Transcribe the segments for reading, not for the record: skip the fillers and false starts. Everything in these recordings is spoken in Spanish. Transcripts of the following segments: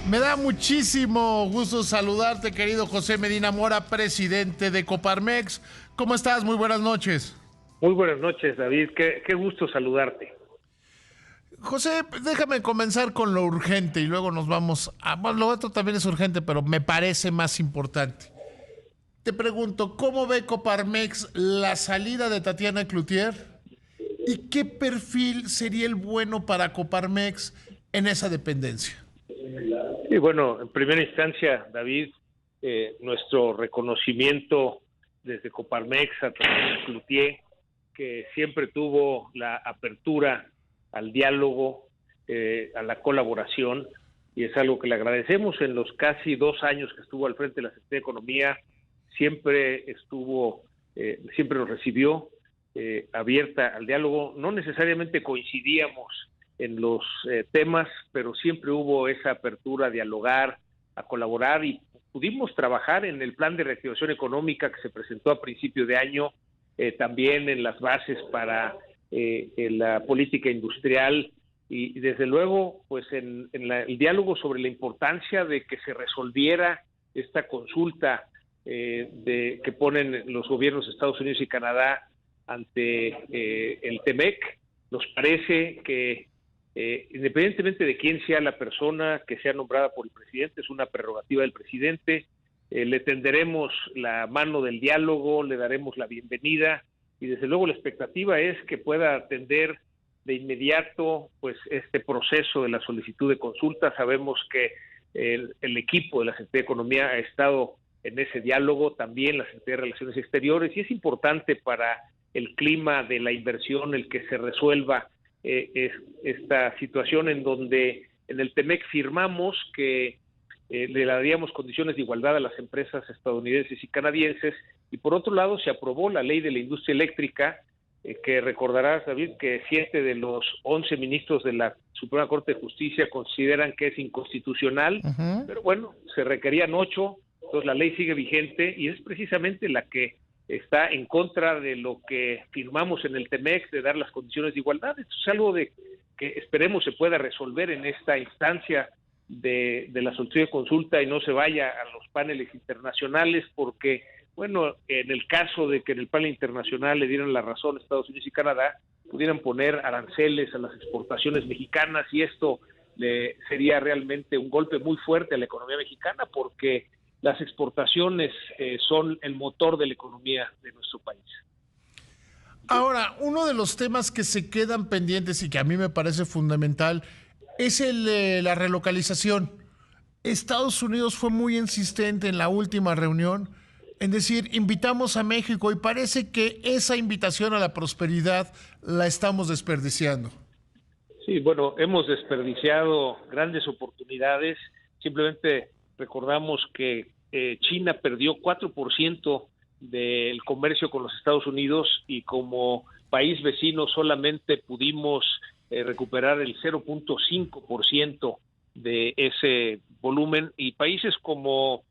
Me da muchísimo gusto saludarte, querido José Medina Mora, presidente de Coparmex. ¿Cómo estás? Muy buenas noches. Muy buenas noches, David. Qué gusto saludarte. José, déjame comenzar con lo urgente y luego nos vamos a... Bueno, lo otro también es urgente, pero me parece más importante. Te pregunto, ¿cómo ve Coparmex la salida de Tatiana Cloutier? ¿Y qué perfil sería el bueno para Coparmex en esa dependencia? Y bueno, en primera instancia, David, nuestro reconocimiento desde Coparmex a Tatiana Cloutier, que siempre tuvo la apertura al diálogo, a la colaboración, y es algo que le agradecemos. En los casi 2 años que estuvo al frente de la Secretaría de Economía, siempre nos recibió abierta al diálogo. No necesariamente coincidíamos en los temas, pero siempre hubo esa apertura a dialogar, a colaborar, y pudimos trabajar en el plan de reactivación económica que se presentó a principio de año, también en las bases para en la política industrial, y desde luego pues en el diálogo sobre la importancia de que se resolviera esta consulta que ponen los gobiernos de Estados Unidos y Canadá ante el TEMEC. Nos parece que independientemente de quién sea la persona que sea nombrada por el presidente, es una prerrogativa del presidente, le tenderemos la mano del diálogo, le daremos la bienvenida, y desde luego la expectativa es que pueda atender de inmediato pues este proceso de la solicitud de consulta. Sabemos que el equipo de la Secretaría de Economía ha estado en ese diálogo, también la Secretaría de Relaciones Exteriores, y es importante para el clima de la inversión el que se resuelva esta situación, en donde en el TEMEC firmamos que le daríamos condiciones de igualdad a las empresas estadounidenses y canadienses, y por otro lado se aprobó la ley de la industria eléctrica, que recordarás, David, que 7 de los 11 ministros de la Suprema Corte de Justicia consideran que es inconstitucional, pero bueno, se requerían 8, entonces la ley sigue vigente, y es precisamente la que está en contra de lo que firmamos en el TEMEC, de dar las condiciones de igualdad. Esto es algo que esperemos se pueda resolver en esta instancia de la solicitud de consulta y no se vaya a los paneles internacionales, porque, bueno, en el caso de que en el panel internacional le dieran la razón a Estados Unidos y Canadá, pudieran poner aranceles a las exportaciones mexicanas, y esto sería realmente un golpe muy fuerte a la economía mexicana, porque las exportaciones son el motor de la economía de nuestro país. Ahora, uno de los temas que se quedan pendientes y que a mí me parece fundamental es el de la relocalización. Estados Unidos fue muy insistente en la última reunión en decir, invitamos a México, y parece que esa invitación a la prosperidad la estamos desperdiciando. Sí, bueno, hemos desperdiciado grandes oportunidades. Simplemente recordamos que China perdió 4% del comercio con los Estados Unidos, y como país vecino solamente pudimos recuperar el 0.5% de ese volumen, y países como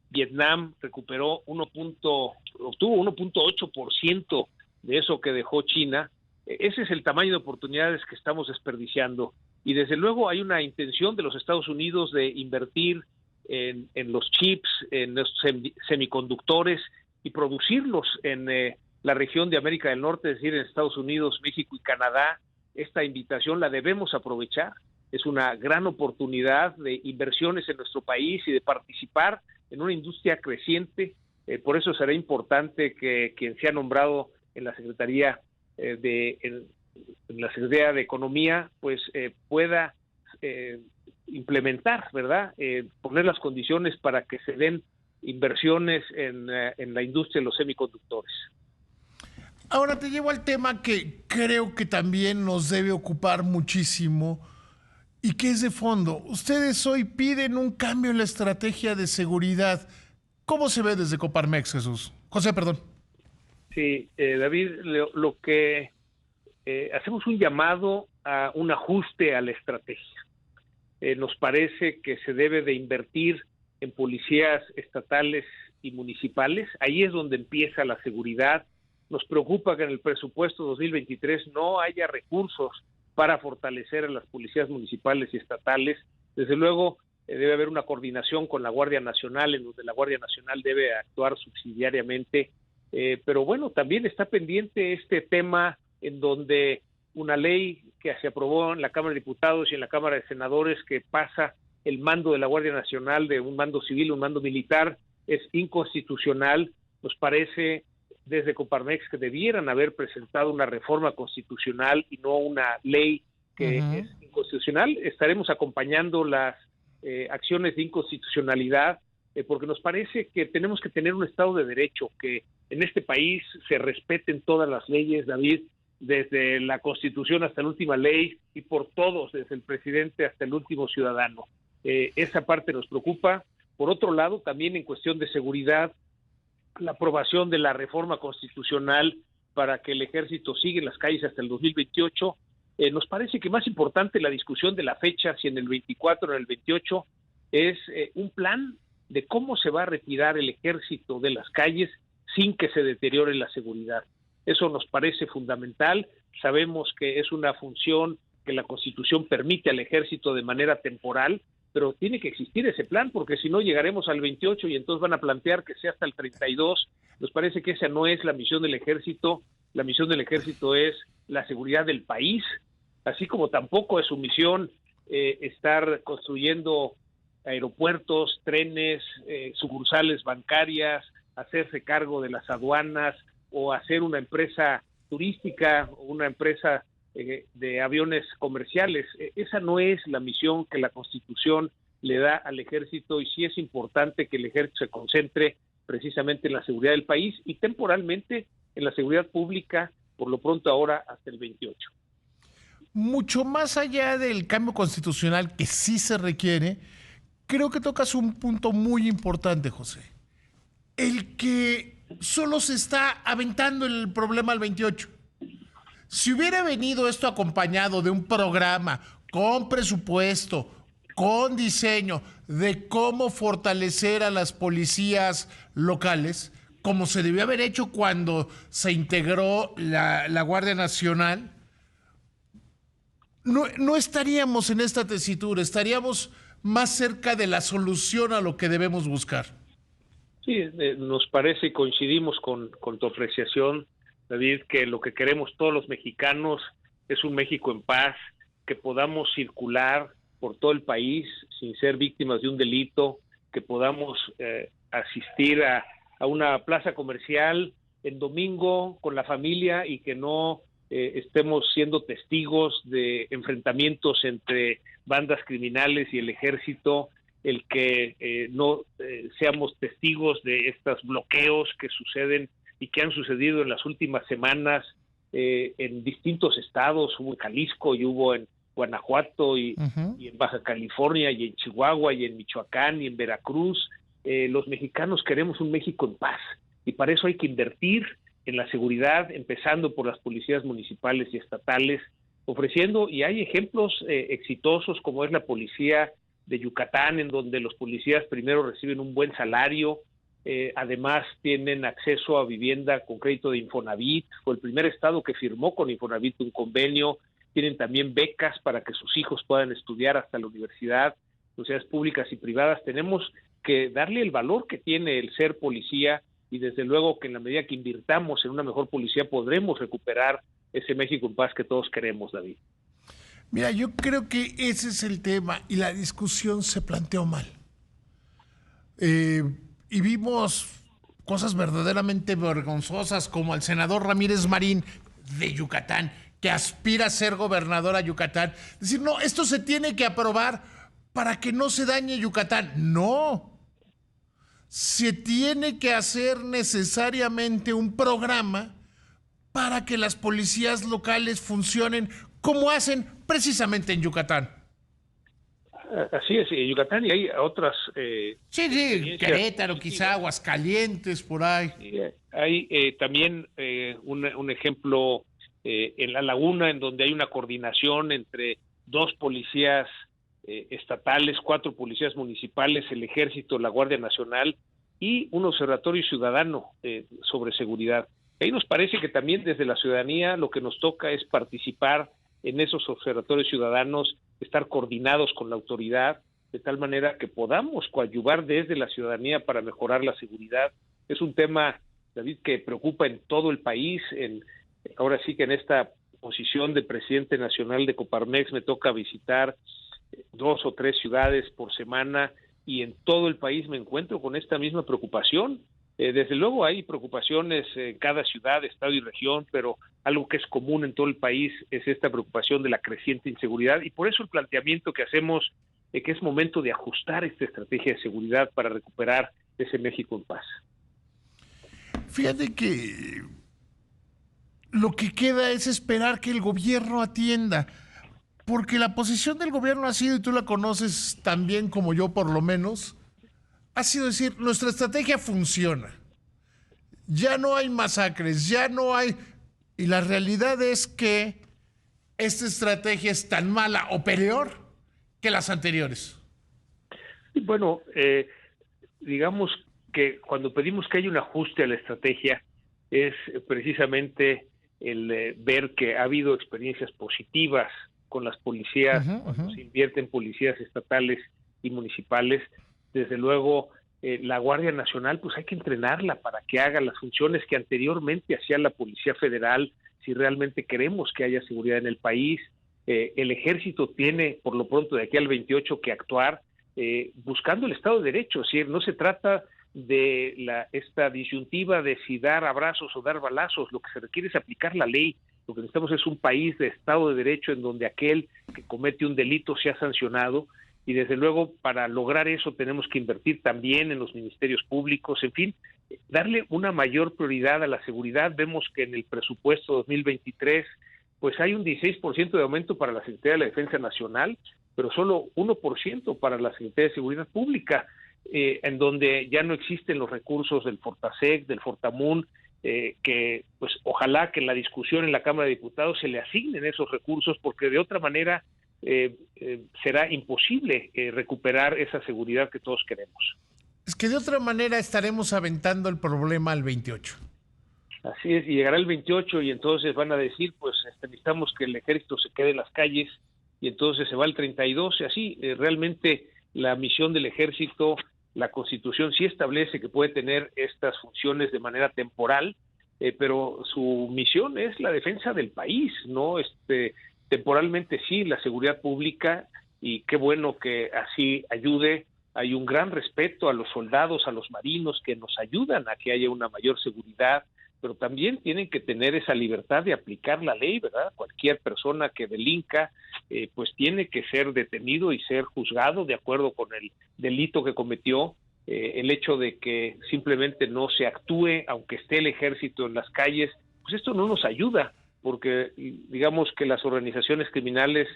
Vietnam obtuvo 1.8% de eso que dejó China. Ese es el tamaño de oportunidades que estamos desperdiciando, y desde luego hay una intención de los Estados Unidos de invertir en los chips, en los semiconductores, y producirlos en la región de América del Norte, es decir, en Estados Unidos, México y Canadá. Esta invitación la debemos aprovechar. Es una gran oportunidad de inversiones en nuestro país y de participar en una industria creciente. Por eso será importante que quien sea nombrado en la Secretaría en la Secretaría de Economía pues pueda implementar, ¿verdad? Poner las condiciones para que se den inversiones en la industria de los semiconductores. Ahora te llevo al tema que creo que también nos debe ocupar muchísimo y que es de fondo. Ustedes hoy piden un cambio en la estrategia de seguridad. ¿Cómo se ve desde Coparmex, Jesús? José, perdón. Sí, David, lo que hacemos un llamado a un ajuste a la estrategia. Nos parece que se debe de invertir en policías estatales y municipales. Ahí es donde empieza la seguridad. Nos preocupa que en el presupuesto 2023 no haya recursos para fortalecer a las policías municipales y estatales. Desde luego, debe haber una coordinación con la Guardia Nacional, en donde la Guardia Nacional debe actuar subsidiariamente, pero bueno, también está pendiente este tema en donde una ley que se aprobó en la Cámara de Diputados y en la Cámara de Senadores, que pasa el mando de la Guardia Nacional de un mando civil a un mando militar, es inconstitucional. Nos parece desde Coparmex que debieran haber presentado una reforma constitucional y no una ley que es inconstitucional. Estaremos acompañando las acciones de inconstitucionalidad, porque nos parece que tenemos que tener un Estado de Derecho, que en este país se respeten todas las leyes, David, desde la Constitución hasta la última ley y por todos, desde el presidente hasta el último ciudadano. Esa parte nos preocupa. Por otro lado, también en cuestión de seguridad, la aprobación de la reforma constitucional para que el ejército siga en las calles hasta el 2028, nos parece que más importante la discusión de la fecha, si en el 24 o en el 28, es un plan de cómo se va a retirar el ejército de las calles sin que se deteriore la seguridad. Eso nos parece fundamental. Sabemos que es una función que la Constitución permite al ejército de manera temporal, pero tiene que existir ese plan, porque si no llegaremos al 28 y entonces van a plantear que sea hasta el 32. Nos parece que esa no es la misión del ejército. La misión del ejército es la seguridad del país, así como tampoco es su misión estar construyendo aeropuertos, trenes, sucursales bancarias, hacerse cargo de las aduanas o hacer una empresa turística o una empresa de aviones comerciales. Esa no es la misión que la Constitución le da al ejército, y sí es importante que el ejército se concentre precisamente en la seguridad del país y temporalmente en la seguridad pública, por lo pronto ahora hasta el 28. Mucho más allá del cambio constitucional que sí se requiere, creo que tocas un punto muy importante, José. El que solo se está aventando el problema al 28. Si hubiera venido esto acompañado de un programa con presupuesto, con diseño de cómo fortalecer a las policías locales, como se debió haber hecho cuando se integró la Guardia Nacional, no estaríamos en esta tesitura, estaríamos más cerca de la solución a lo que debemos buscar. Sí, nos parece y coincidimos con tu apreciación, David, que lo que queremos todos los mexicanos es un México en paz, que podamos circular por todo el país sin ser víctimas de un delito, que podamos asistir a una plaza comercial en domingo con la familia y que no estemos siendo testigos de enfrentamientos entre bandas criminales y el ejército, el que no seamos testigos de estos bloqueos que suceden y que han sucedido en las últimas semanas en distintos estados. Hubo en Jalisco y hubo en Guanajuato y en Baja California y en Chihuahua y en Michoacán y en Veracruz. Los mexicanos queremos un México en paz y para eso hay que invertir en la seguridad, empezando por las policías municipales y estatales, ofreciendo, y hay ejemplos exitosos como es la policía de Yucatán, en donde los policías primero reciben un buen salario, además tienen acceso a vivienda con crédito de Infonavit, fue el primer estado que firmó con Infonavit un convenio, tienen también becas para que sus hijos puedan estudiar hasta la universidad, universidades públicas y privadas. Tenemos que darle el valor que tiene el ser policía, y desde luego que en la medida que invirtamos en una mejor policía podremos recuperar ese México en paz que todos queremos, David. Mira, yo creo que ese es el tema y la discusión se planteó mal. Y vimos cosas verdaderamente vergonzosas como el senador Ramírez Marín de Yucatán, que aspira a ser gobernador a Yucatán. Decir, no, esto se tiene que aprobar para que no se dañe Yucatán. No. Se tiene que hacer necesariamente un programa para que las policías locales funcionen como hacen precisamente en Yucatán. Así es, en Yucatán, y hay otras... sí, Querétaro, quizá, Aguascalientes, por ahí. Hay también un ejemplo en La Laguna, en donde hay una coordinación entre 2 policías estatales, 4 policías municipales, el Ejército, la Guardia Nacional y un observatorio ciudadano sobre seguridad. Ahí nos parece que también desde la ciudadanía lo que nos toca es participar en esos observatorios ciudadanos, estar coordinados con la autoridad, de tal manera que podamos coadyuvar desde la ciudadanía para mejorar la seguridad. Es un tema, David, que preocupa en todo el país. Ahora sí que en esta posición de presidente nacional de Coparmex me toca visitar 2 o 3 ciudades por semana y en todo el país me encuentro con esta misma preocupación. Desde luego hay preocupaciones en cada ciudad, estado y región, pero algo que es común en todo el país es esta preocupación de la creciente inseguridad, y por eso el planteamiento que hacemos que es momento de ajustar esta estrategia de seguridad para recuperar ese México en paz. Fíjate que lo que queda es esperar que el gobierno atienda, porque la posición del gobierno ha sido, y tú la conoces tan bien como yo por lo menos, ha sido decir, nuestra estrategia funciona, ya no hay masacres, ya no hay... Y la realidad es que esta estrategia es tan mala o peor que las anteriores. Bueno, digamos que cuando pedimos que haya un ajuste a la estrategia es precisamente el ver que ha habido experiencias positivas con las policías, cuando se invierte en policías estatales y municipales. Desde luego, la Guardia Nacional, pues hay que entrenarla para que haga las funciones que anteriormente hacía la Policía Federal, si realmente queremos que haya seguridad en el país. El Ejército tiene, por lo pronto, de aquí al 28, que actuar buscando el Estado de Derecho. Es decir, no se trata de esta disyuntiva de si dar abrazos o dar balazos. Lo que se requiere es aplicar la ley. Lo que necesitamos es un país de Estado de Derecho en donde aquel que comete un delito sea sancionado, y desde luego para lograr eso tenemos que invertir también en los ministerios públicos, en fin, darle una mayor prioridad a la seguridad. Vemos que en el presupuesto 2023 pues hay un 16% de aumento para la Secretaría de la Defensa Nacional, pero solo 1% para la Secretaría de Seguridad Pública, en donde ya no existen los recursos del Fortasec, del Fortamun, que pues ojalá que en la discusión en la Cámara de Diputados se le asignen esos recursos, porque de otra manera será imposible recuperar esa seguridad que todos queremos. Es que de otra manera estaremos aventando el problema al 28. Así es, y llegará el 28 y entonces van a decir, pues necesitamos que el ejército se quede en las calles, y entonces se va el 32, y así realmente la misión del ejército, la Constitución sí establece que puede tener estas funciones de manera temporal, pero su misión es la defensa del país, ¿no? Temporalmente sí, la seguridad pública, y qué bueno que así ayude. Hay un gran respeto a los soldados, a los marinos que nos ayudan a que haya una mayor seguridad, pero también tienen que tener esa libertad de aplicar la ley, ¿verdad? Cualquier persona que delinca, pues tiene que ser detenido y ser juzgado de acuerdo con el delito que cometió. El hecho de que simplemente no se actúe, aunque esté el ejército en las calles, pues esto no nos ayuda, porque digamos que las organizaciones criminales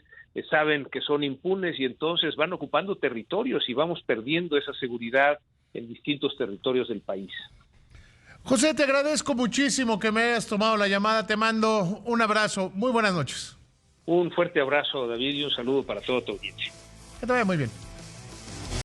saben que son impunes y entonces van ocupando territorios y vamos perdiendo esa seguridad en distintos territorios del país. José, te agradezco muchísimo que me hayas tomado la llamada. Te mando un abrazo. Muy buenas noches. Un fuerte abrazo, David, y un saludo para toda tu audiencia. Que te vaya muy bien.